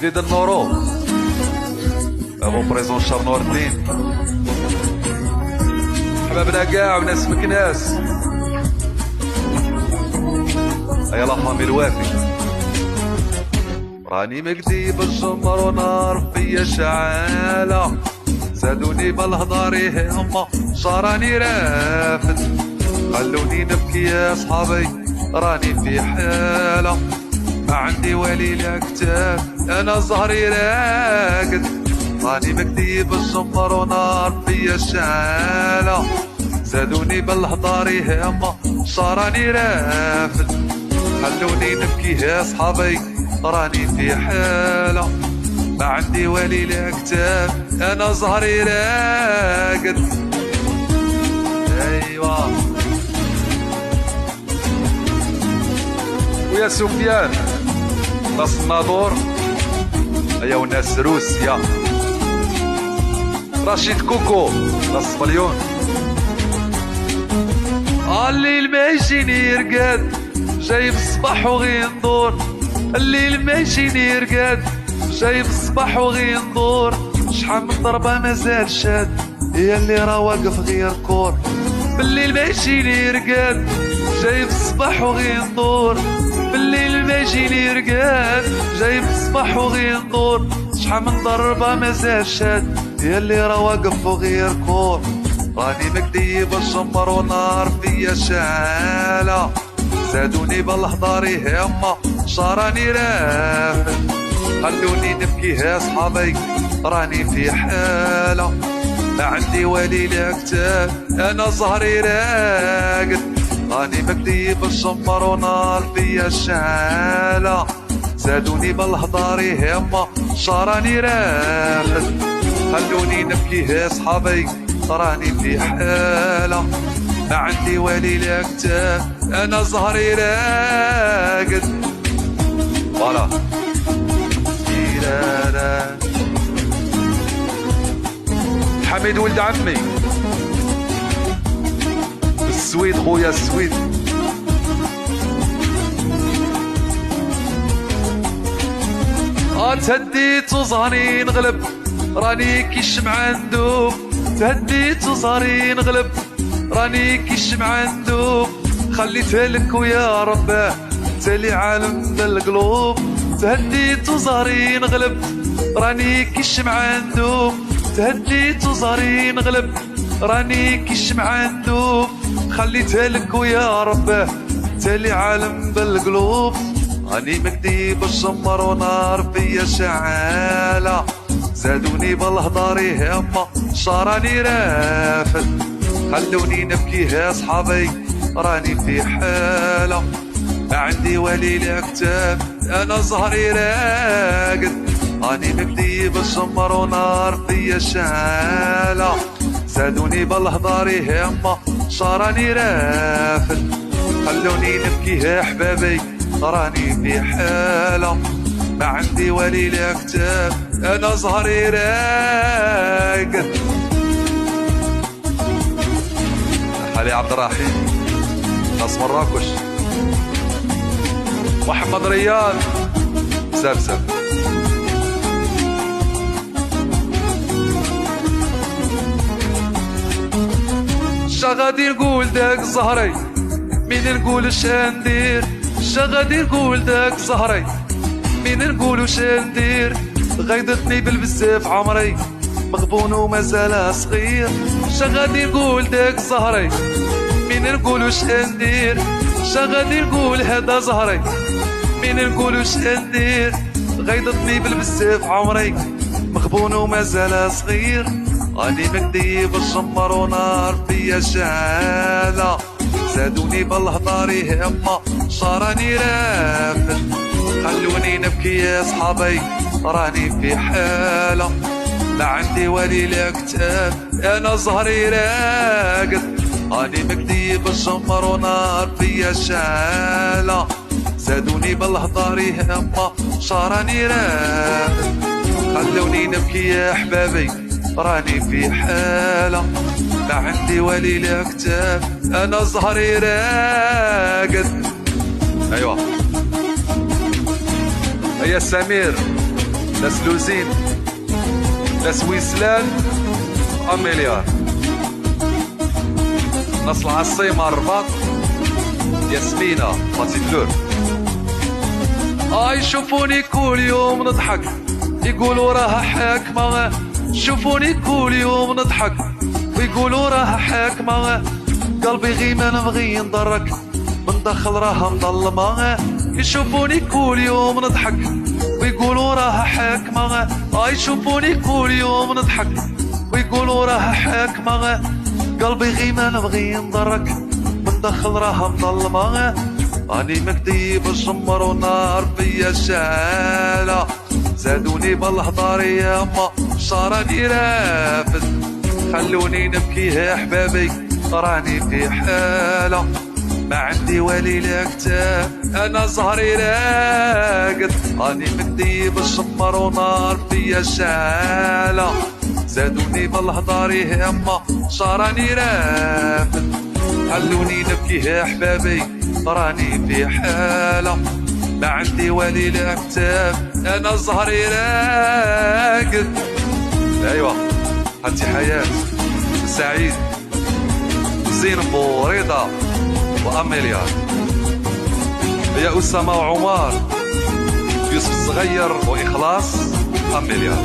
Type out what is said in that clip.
جديد النورو ابو بريزون شار نور الدين حبابنا كاع وناس مكناس يا لا فامي الوافي راني مكدي بالجمر ونار فيا شعالة زادوني بالهضاري هما شاراني رافد خلوني نبكي يا صحابي راني في حالة ما عندي والي لا كتاب انا زهري راقد راني مكدي بالجمر ونار فيا شعالة زادوني بالهضاري هما شاراني رافد خلوني نبكي يا صحابي راني في حالة ما عندي والي لا كتاب انا زهري راقد. ايوا ويا سفيان راس الناظور ايا وناس روسيا رشيد كوكو راس الصبليون الليل ما يجيني يرقد جايب الصباح وغي ندور الليل ما يجيني يرقد جايب الصباح وغي ندور شحال من ضربة مازال شاد يا اللي راه واقف غير كور بالليل ما يجيني يرقد جايب الصباح وغي ندور بالليل ما يجيني يرقد جايب الصباح وغي ندور شحال من ضربة مازال شاد يا اللي راه واقف غير كور راني مكدي بالجمر ونار فيا شعالة زادوني بالهضاري هما شاراني رافد خلوني نبكي يا صحابي راني في حالة ما عندي والي لا كتاب انا زهري راقد راني مكدي بالجمر ونار فيا شعالة زادوني بالهضاري هما شاراني رافد خلوني نبكي يا صحابي راني في حالة ما عندي والي لا كتاب انا زهري راقد. فوالا حميد ولد عمي السويد خويا السويد تهديت وزهري نغلب راني كي الشمعة ندوب تهديت وزهري نغلب راني كي الشمعة ندوب خليتها لك ويا رباه تالي عالم بالقلوب تهديت وزهري نغلب راني كي الشمعة ندوب تهديت وزهري نغلب راني كي الشمعة ندوب خليتها لك ويا رباه تالي عالم بالقلوب راني مكدي بالجمر ونار فيا شعالة زادوني بالهضاري هما شاراني رافد خلوني نبكي يا صحابي راني في حالة ما عندي والي لا كتاب انا زهري راقد راني مكدي بالجمر ونار فيا شعالة زادوني بالهضاري هما شاراني رافد خلوني نبكي يا حبابي راني في حالة ما عندي والي لا كتاب انا زهري راقد. علي عبد الرحيم ناس مراكش محمد ريان سبسب شغادي نقول داك زهري مين نقول شندير شغادي نقول داك زهري مين نقول شندير غيضتني بالبزاف عمري مغبون ومازال صغير شغادي نقول داك زهري مين نقول شندير شغادي نقول هذا زهري مين نقول شندير غيضتني بالبزاف عمري مغبون ومازال صغير راني مكدي بالجمر ونار فيا شعالة زادوني بالهضاري هما شاراني رافد خلوني نبكي يا صحابي راني في حالة ما عندي والي لا كتاب انا زهري راقد راني مكدي بالجمر ونار فيا شعالة زادوني بالهضاري هما شاراني رافد خلوني نبكي يا حبابي راني في حالة ما عندي والي لا كتاب انا زهري راقد. ايوا هيا سمير ناس لوزين، ناس ويسلان، أميليار، ناس العاصمة الرباط، ياسمينة باتيفلور. يشوفوني كل يوم نضحك يقولوا راها حاكمة، شوفوني كل يوم نضحك ويقولوا راها حاكمة، قلبي غي ما نبغي نضرك من داخل راها مظلمة. يشوفوني كل يوم نضحك ويقولوا راها حاكمة، يشوفوني كل يوم نضحك ويقولوا راها حاكمة، قلبي غي ما نبغي نضرك من داخل راها مظلمة. راني مكتيب الشمر ونار فيا شالة، زادوني بالهضار ياما شاراني رافد، خلوني نبكي يا حبابي راني في حالة، ما عندي والي لا كتاب انا زهري راقد. راني مكتيب الشمر ونار فيا شالة، زادوني بالهضار ياما شاراني رافد، خلوني نبكي يا حبابي راني في حالة، ما عندي والي لا كتاب انا زهري راقد. ايوه حتي حياة سعيد زينب ورضا واميليا، يا اسامة وعمار، يوسف الصغير واخلاص، اميليا.